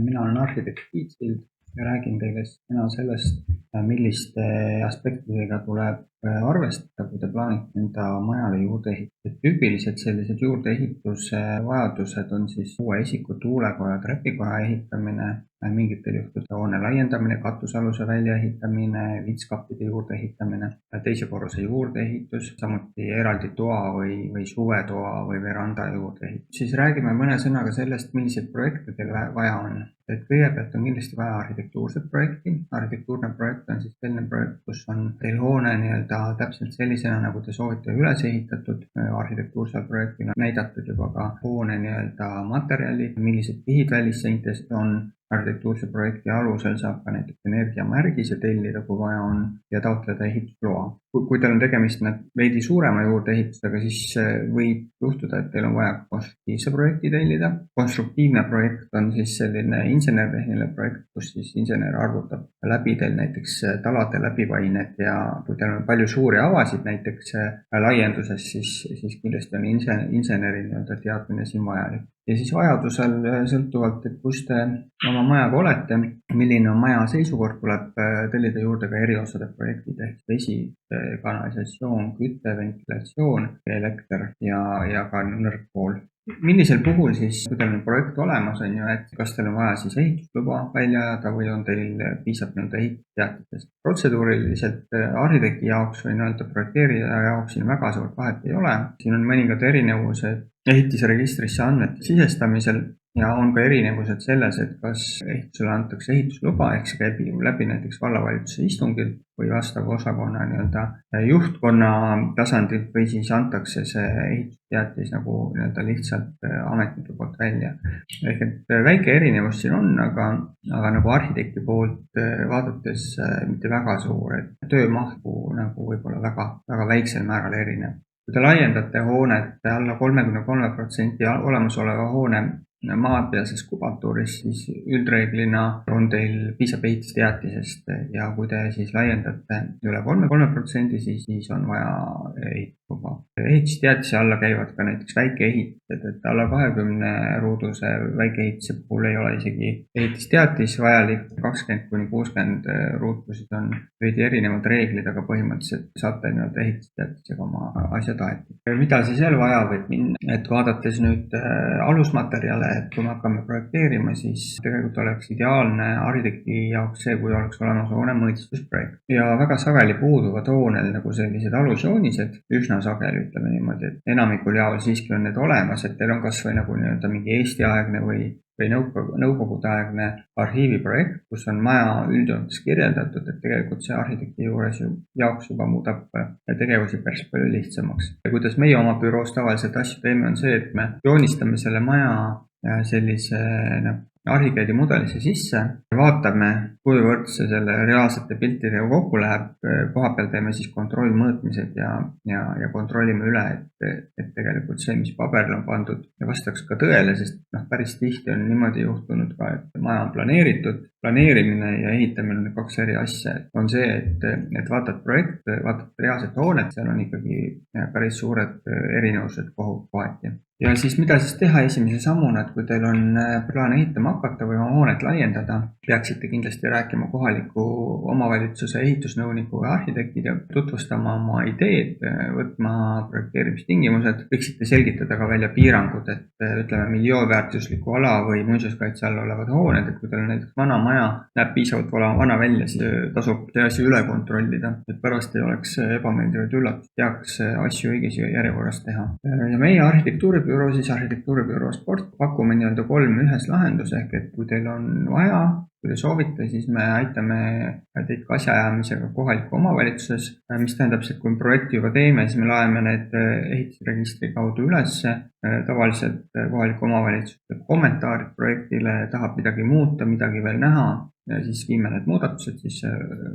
Mina olen arhitekt Tiit Sild ja räägin teile täna sellest, milliste aspektidega tuleb arvestada, kui te plaanite enda majale juurde ehitada. Tüüpilised sellised juurdeehituse vajadused on siis uue isiku tuulekoja trepikoja ehitamine, mingitel juhtudel hoone laiendamine, katusaluse väljaehitamine, vitskappide juurde ehitamine, teise korruse juurdeehitus, samuti eraldi toa või suvetoa või veranda juurde ehitus. Siis räägime mõne sõnaga sellest, milliseid projekte teil vaja on. Et kõigepealt on kindlasti vaja arhitektuurset projekti. Arhitektuurne projekt on siis selline projekt, kus on teil hoone täpselt sellisena, nagu te soovite üles ehitatud. Arhitektuursel projektil on näidatud juba ka hoone materjalid, millised pihid välisseintest on. Arhitektuurse projekti alusel saab ka näiteks energiamärgise tellida, kui vaja on, ja taotleda ehitusloa. Kui teil on tegemist veidi suurema juurdeehitusega, siis võib juhtuda, et teil on vaja konstruktiivse projekti tellida. Konstruktiivne projekt on siis selline insenertehniline projekt, kus siis insener arvutab läbi teil näiteks talade läbipained ja kui teil on palju suuri avasid näiteks laienduses, siis kindlasti on inseneri teadmine siin vajalik. Ja siis vajadusel sõltuvalt, et kus te oma majaga olete, milline on maja seisukord, tuleb tellida juurde ka eriosade projektid ehk vesi, kanalisatsioon, küte, ventilatsioon, elekter ja ka nõrkpool. Millisel puhul siis, kui teil on projekt olemas, on ju, et kas teil on vaja siis ehitusluba välja ajada või on teil piisab ehitusteatisest. Protseduuriliselt arhitekti jaoks või projekteerija jaoks siin väga suurt vahet ei ole. Siin on mõningad erinevused ehitisregistrisse andmete sisestamisel ja on ka erinevused selles, et kas ehitusele antakse ehitusluba ehk see käib läbi näiteks vallavalitsuse istungil või vastava osakonna juhtkonna tasandilt või siis antakse see ehitusteatis lihtsalt ametniku poolt välja. Ehk et väike erinevus siin on, aga nagu arhitekti poolt vaadates mitte väga suur, et töömahku võib-olla väga väiksel määral erinev. Kui te laiendate hoonet alla 33% olemasoleva hoone maapealses kubatuuris, siis üldreeglina on teil piisab ehitusteatisest ja kui te siis laiendate üle 33%, siis on vaja ehitusluba. Ehitusteatise alla käivad ka näiteks väikeehitused, et alla 20 ruuduse väikeehituse puhul ei ole isegi ehitusteatis vajalik. 20-60 ruutusid on veidi erinevad reeglid, aga põhimõtteliselt saate ehitusteatisega oma asjad aetud. Mida siis veel vaja võib minna, et vaadates nüüd alusmaterjale, et kui me hakkame projekteerima, siis tegelikult oleks ideaalne arhitekti jaoks see, kui oleks olemas hoone mõõtsusprojekt. Ja väga sageli puuduvad hoonel sellised alusjoonised, üsna sageli ütleme niimoodi, et enamikul jaol siiski on need olemas, et teil on kas või mingi Eesti-aegne või nõukogudeaegne arhiiviprojekt, kus on maja üldjoontes kirjeldatud, et tegelikult see arhitekti jaoks juba muudab tegevusi päris palju lihtsamaks. Ja kuidas meie oma büroos tavaliselt asju teeme, on see, et me joonistame selle maja sellise arhikäidi mudelisse sisse, vaatame, kuivõrd see selle reaalsete piltidega kokku läheb, koha peal teeme siis kontrollmõõtmised ja kontrollime üle, et tegelikult see, mis paberile on pandud, vastaks ka tõele, sest päris tihti on niimoodi juhtunud ka, et maja on planeeritud. Planeerimine ja ehitamine on kaks eri asja. On see, et vaatad projekte, vaatad reaalset hoonet, seal on ikkagi päris suured erinevused kohati. Ja siis mida siis teha esimese sammuna, et kui teil on plaan ehitama hakata või hoonet laiendada, peaksite kindlasti rääkima kohaliku omavalitsuse ehitusnõuniku või arhitektiga, tutvustama oma ideed, võtma projekteerimistingimused, võiksite selgitada ka välja piirangud, et ütleme miljööväärtusliku ala või muinsuskaitse all olevad hooned, et kui teil on näiteks vana maja, näeb piisavalt vana välja, siis tasub see asi üle kontrollida, et pärast ei oleks ebameeldivaid üllatusi, teaks asju õiges järjekorras teha. Ja meie arhitektuuribüroo, siis arhitektuuribüroo Sport, pakume 3 ühes lahendus ehk et kui teil on vaja, kui te soovite, siis me aitame teid ka asjaajamisega kohaliku omavalitsuses, mis tähendab, et kui me projekti juba teeme, siis me laeme need ehitusregistri kaudu üles. Tavaliselt kohaliku omavalitsuse kommentaarid projektile, tahab midagi muuta, midagi veel näha ja siis viime need muudatused, siis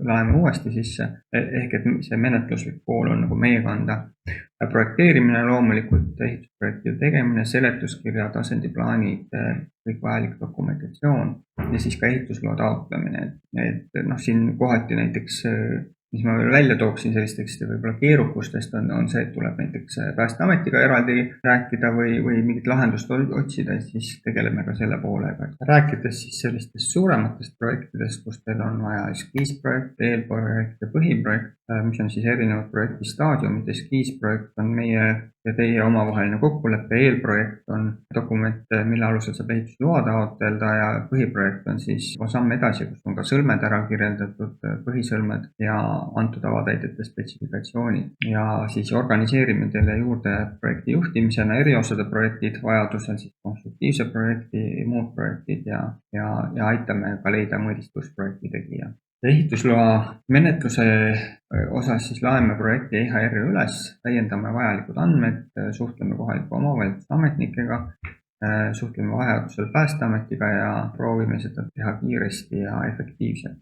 laeme uuesti sisse, ehk et see menetluslik pool on meie kanda. Projekteerimine loomulikult, ehitusprojekti tegemine, seletuskirjad, asendiplaanid, kõik vajalik dokumentatsioon ja siis ka ehitusloa taotlemine. Et siin kohati näiteks mis ma veel välja tooksin sellistest võib-olla keerukustest on see, et tuleb näiteks Päästeametiga eraldi rääkida või mingit lahendust otsida, siis tegeleme ka selle poolega. Rääkides siis sellistest suurematest projektidest, kus teil on vaja eskiisprojekt, eelprojekt ja põhiprojekt, mis on siis erinevad projekti staadiumid. Eskiisprojekt on meie ja teie omavaheline kokkulepe, eelprojekt on dokument, mille alusel saab ehitusloa taotleda ja põhiprojekt on siis samm edasi, kus on ka sõlmed ära kirjeldatud, põhisõlmed ja antud avatäidete spetsifikatsioonid. Ja siis organiseerime teile juurde projekti juhtimisena eriosade projektid, vajadusel siis konstruktiivse projekti, muud projektid ja aitame ka leida mõõdistusprojekti tegija. Ehitusloa menetluse osas siis laeme projekti EHR-i üles, täiendame vajalikud andmed, suhtleme kohaliku omavalitsuse ametnikega, suhtleme vajadusel Päästeametiga ja proovime seda teha kiiresti ja efektiivselt.